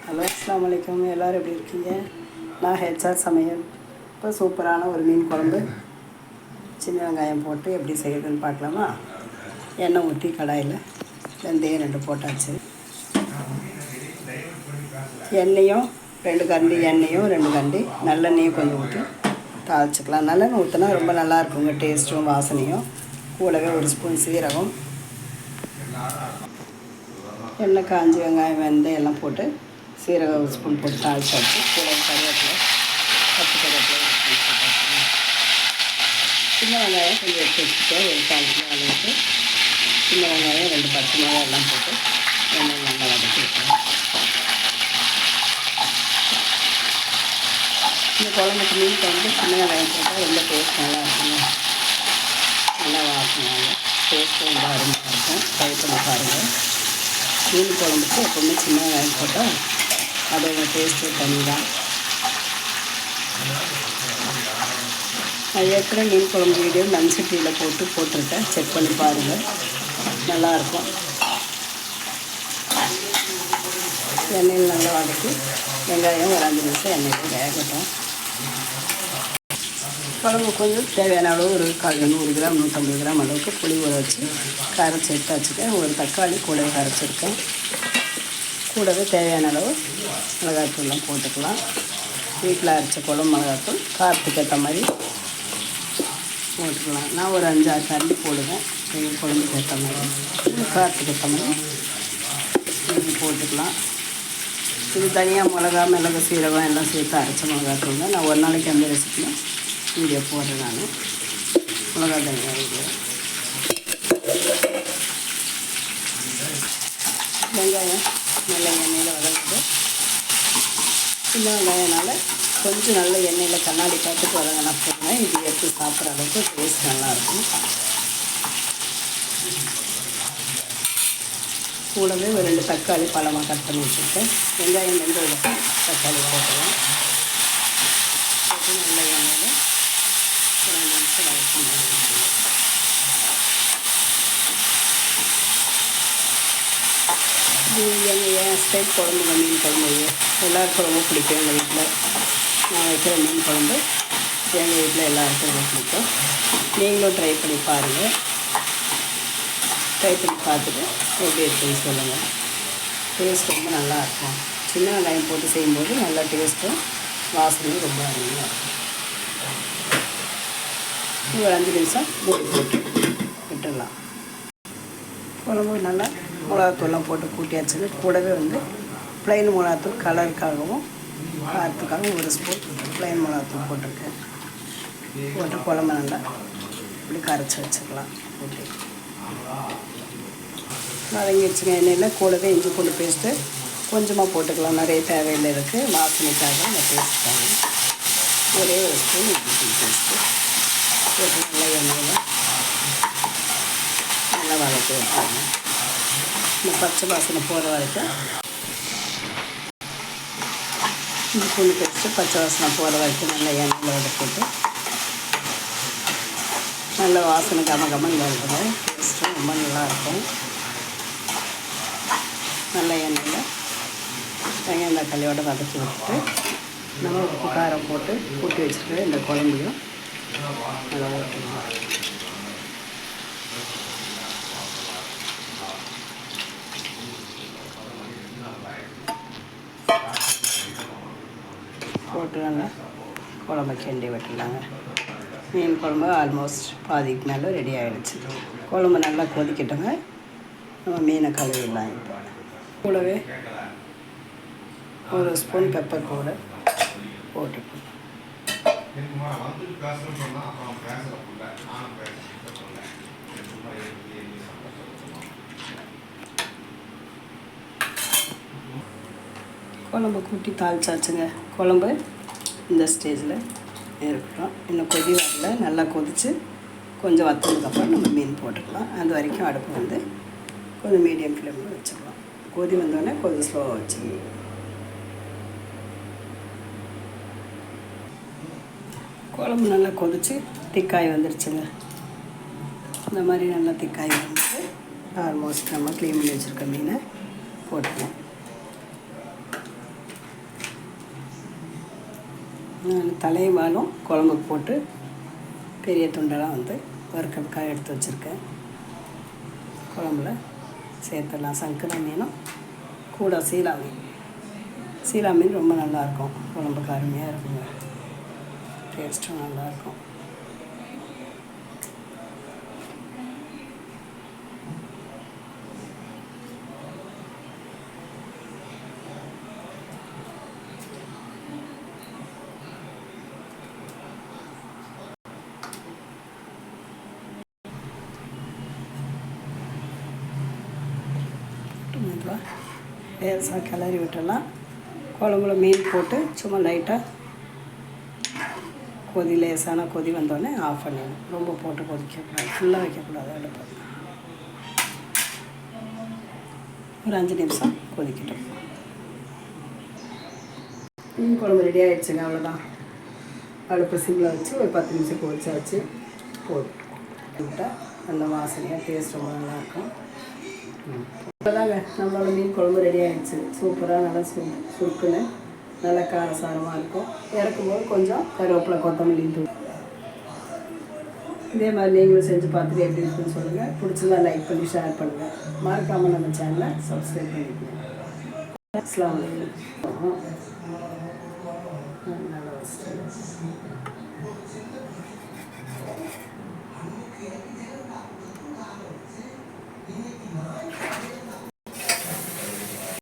Hello, அஸ்ஸலாமு அலைக்கும். எல்லோரும் எப்படி இருக்கீங்க? நான் ஹெச்ஆர் சமையல். இப்போ சூப்பரான ஒரு மீன் குழம்பு சின்ன வெங்காயம் போட்டு எப்படி செய்யுதுன்னு பார்க்கலாமா? எண்ணெய் ஊற்றி கடாயில் வெந்தயம் 2 போட்டாச்சு. எண்ணெயும் 2 கரண்டி எண்ணெயும் 2 கரண்டி நல்லெண்ணெயும் கொஞ்சம் ஊற்றி தாளிச்சிக்கலாம். நல்லெண்ணெய் ஊற்றினா ரொம்ப நல்லாயிருக்குங்க, டேஸ்ட்டும் வாசனையும். கூடவே 1 ஸ்பூன் சீரகம், எண்ணெய் காஞ்சி வெங்காயம் வெந்தயம் எல்லாம் போட்டு சீரகம் 1 ஸ்பூன் போட்டு தாளிச்சாச்சு. கூட கருவேப்பிலை, பச்சை கருவேப்பிலை 1 ஸ்பூன் போட்டாச்சு. சின்ன வெங்காயம் கொஞ்சம் எடுத்து வச்சுட்டு ஒரு 1/4 கிலோ அளவுக்கு சின்ன வெங்காயம் 2 பச்சை மிளகாய் எல்லாம் போட்டு எண்ணெய் நல்லா வதக்கி வைக்கலாம். இந்த குழம்புக்கு மீன் குழம்பு சின்ன வெங்காயம் போட்டால் ரொம்ப டேஸ்ட் நல்லா இருக்குங்க. நல்லா வாசனையாக டேஸ்ட்டும் ரொம்ப அருமையாக இருக்கும். ட்ரை பண்ணி பாருங்கள். மீன் குழம்புக்கு எப்போவுமே சின்ன வெங்காயம் போட்டால் அதோட டேஸ்ட்டு தனி தான். நான் ஏற்கனவே மீன் குழம்பு வீடியோ மண் சட்டியில் போட்டிருக்கேன், செக் பண்ணி பாருங்கள், நல்லாயிருக்கும். எண்ணெயில் நல்லா வதக்கி வெங்காயம் ஒரு 5 நிமிஷம் எண்ணெயில் வேகட்டும். குழம்பு கொஞ்சம் தேவையான அளவு ஒரு 100 கிராம் 150 கிராம் அளவுக்கு புளி ஊற வச்சு கரைச்சி எடுத்து வச்சுக்கேன். ஒரு தக்காளி கூடவே கரைச்சிருக்கேன். கூடவே தேவையான அளவு மிளகாய்த்தூள்லாம் போட்டுக்கலாம். வீட்டில் அரைச்ச குழம்பு மிளகாய்த்தூள் காரத்துக்கு ஏற்ற மாதிரி போட்டுக்கலாம். நான் ஒரு 5-6 கரண்டி போடுவேன். எங்கள் குழம்புக்கு ஏற்ற மாதிரி காரத்துக்கு ஏற்ற மாதிரி நீங்கள் போட்டுக்கலாம். இது தனியாக மிளகா, மிளகு, சீரகம் எல்லாம் சேர்த்து அரைச்ச மிளகாய்த்தூள் தான். நான் ஒரு நாளைக்கு அந்த ரெசிபியும் வீடியோ போடுறேன். நான் மிளகா தனியாக வீடியோ. வெங்காயம் நல்ல எண்ணெயில் வதக்கிட்டு, சின்ன வெங்காயம்னால கொஞ்சம் நல்ல எண்ணெயில் கண்ணாடி பார்த்துட்டு வதங்கினா போடுவேன். இது எடுத்து சாப்பிட்ற அளவுக்கு டேஸ்ட் நல்லாயிருக்கும். கூடவே ஒரு 2 தக்காளி பழமாக கட் பண்ணி வச்சுருக்கேன். வெங்காயம் 2 தக்காளி போட்டுவேன். போட்டு நல்ல எண்ணெயில் ஒரு 5 நிமிஷம் வதக்கணும். என் ஸ்டைல் குழம்புங்க மீன் குழம்பு எல்லாருக்கும் ரொம்ப பிடிக்கும். எங்கள் வீட்டில் நான் வைக்கிற மீன் குழம்பு எங்கள் வீட்டில் எல்லாருக்கும் ரொம்ப பிடிக்கும். நீங்களும் ட்ரை பண்ணி பாருங்கள். ட்ரை பண்ணி பார்த்துட்டு எப்படி இருக்குன்னு சொல்லுங்கள். டேஸ்ட் ரொம்ப நல்லாயிருக்கும். சின்ன வெங்காயம் போட்டு செய்யும்போது நல்லா டேஸ்ட்டும் வாசனையும் ரொம்ப அருமையாக இருக்கும். ஒரு 5 நிமிஷம் மூடி போட்டு விட்டுடலாம். குழம்பு நல்லா மிளகாத்தூள்லாம் போட்டு கூட்டியாச்சு. கூடவே ப்ளைன் மிளகாத்தூள் கலருக்காகவும் காரத்துக்காகவும் 1 ஸ்பூன் ப்ளைன் மிளகாத்தூள் போட்டிருக்கேன். போட்டு குழம்பு நல்லா இப்படி கரைச்சி வச்சுக்கலாம். ஓகே, வதங்கி வச்சுங்க. எண்ணெயில் கூடவே இஞ்சி பூண்டு பேஸ்ட்டு கொஞ்சமாக போட்டுக்கலாம். நிறைய தேவையில்லை இருக்குது, வாசனைக்காக அந்த பேஸ்ட்டுக்காக ஒரே 1 ஸ்பூன் இஞ்சி பூண்டு பேஸ்ட்டு போட்டு நல்லா எண்ணெயில் நல்லா வதக்கி வைப்பாங்க. இந்த பச்சை வாசனை போகிற வரைக்கும் இஞ்சி பூண்டு பேஸ்ட்டு பச்சை வாசனை போகிற வரைக்கும் நல்லா எண்ணெயில் வதக்கிட்டு நல்ல வாசனை கமகமன்னு வருது. டேஸ்ட்டும் ரொம்ப நல்லாயிருக்கும். நல்ல எண்ணெயில் வெங்காயம் தக்காளியோட வதக்கி விட்டுட்டு நம்ம உப்பு காரம் போட்டு கூட்டி வச்சுட்டு இந்த குழம்பையும் நல்லா ஊற்றணும். போட்டு நல்லா குழம்பு கிண்டி விட்டுலாங்க. மீன் குழம்பு ஆல்மோஸ்ட் பாதிக்கு மேலே ரெடி ஆகிடுச்சு. குழம்பு நல்லா கொதிக்கட்டுங்க. நம்ம மீனை கழுவிடலாம். இப்போ கூடவே 1 ஸ்பூன் பெப்பர் கூட போட்டுக்கணும். குழம்பு கூட்டி தாளிச்சாச்சுங்க. குழம்பு இந்த ஸ்டேஜில் இருக்கட்டும். இன்னும் கொதி வரல, நல்லா கொதித்து கொஞ்சம் வற்றதுக்கப்புறம் நம்ம மீன் போட்டுக்கலாம். அது வரைக்கும் அடுப்பு கொஞ்சம் மீடியம் ஃப்ளேமில் வச்சுக்கலாம். கொதி வந்தோடனே கொஞ்சம் ஸ்லோவாக வச்சுக்கணும். குழம்பு நல்லா கொதித்து திக்காய் வந்துருச்சுங்க. இந்த மாதிரி நல்லா திக்காய் வந்து ஆல்மோஸ்ட் நம்ம க்ளீன் பண்ணி வச்சுருக்க மீனை போட்டுக்கலாம். நான் தலைவாலும் குழம்புக்கு போட்டு பெரிய துண்டெல்லாம் வந்து வறுக்கிறதுக்காக எடுத்து வச்சுருக்கேன். குழம்புல சேர்த்துடலாம். சங்கரா மீனும் கூட சீலா மீன். சீலா மீன் ரொம்ப நல்லாயிருக்கும், குழம்புக்கு அருமையாக இருக்குங்க, டேஸ்ட்டும் நல்லாயிருக்கும். மெதுவாக லேசாக கிளறி விட்டுடலாம். குழம்புல மீன் போட்டு சும்மா லைட்டாக லேசான கொதி வந்தோடனே ஆஃப் பண்ணிடணும். ரொம்ப போட்டு கொதிக்கக்கூடாது, ஃபுல்லாக வைக்கக்கூடாது அடுப்பு. ஒரு 5 நிமிஷம் கொதிக்கட்டும். மீன் குழம்பு ரெடி ஆகிடுச்சுங்க, அவ்வளோதான். அடுப்பு சிம்மில் வச்சு ஒரு 10 நிமிஷம் கொதிச்சா வச்சு போதும். விட்டால் நல்ல வாசனையாக டேஸ்ட் ரொம்ப நல்லாயிருக்கும். இப்போதாங்க நம்மளோட மீன் குழம்பு ரெடி ஆகிடுச்சு. சூப்பராக நல்லா சுருக்குன்னு நல்லா காரசாரமாக இருக்கும். இறக்கும்போது கொஞ்சம் கருவேப்பிலை கொத்தமல்லி தூள். இதே மாதிரி நீங்களும் செஞ்சு பார்த்துட்டு எப்படி இருக்குன்னு சொல்லுங்கள். பிடிச்சதா லைக் பண்ணி ஷேர் பண்ணுங்கள். மறக்காமல் நம்ம சேனலை சப்ஸ்கிரைப் பண்ணிக்கோங்க. அஸ்ஸலாமு அலைக்கும்.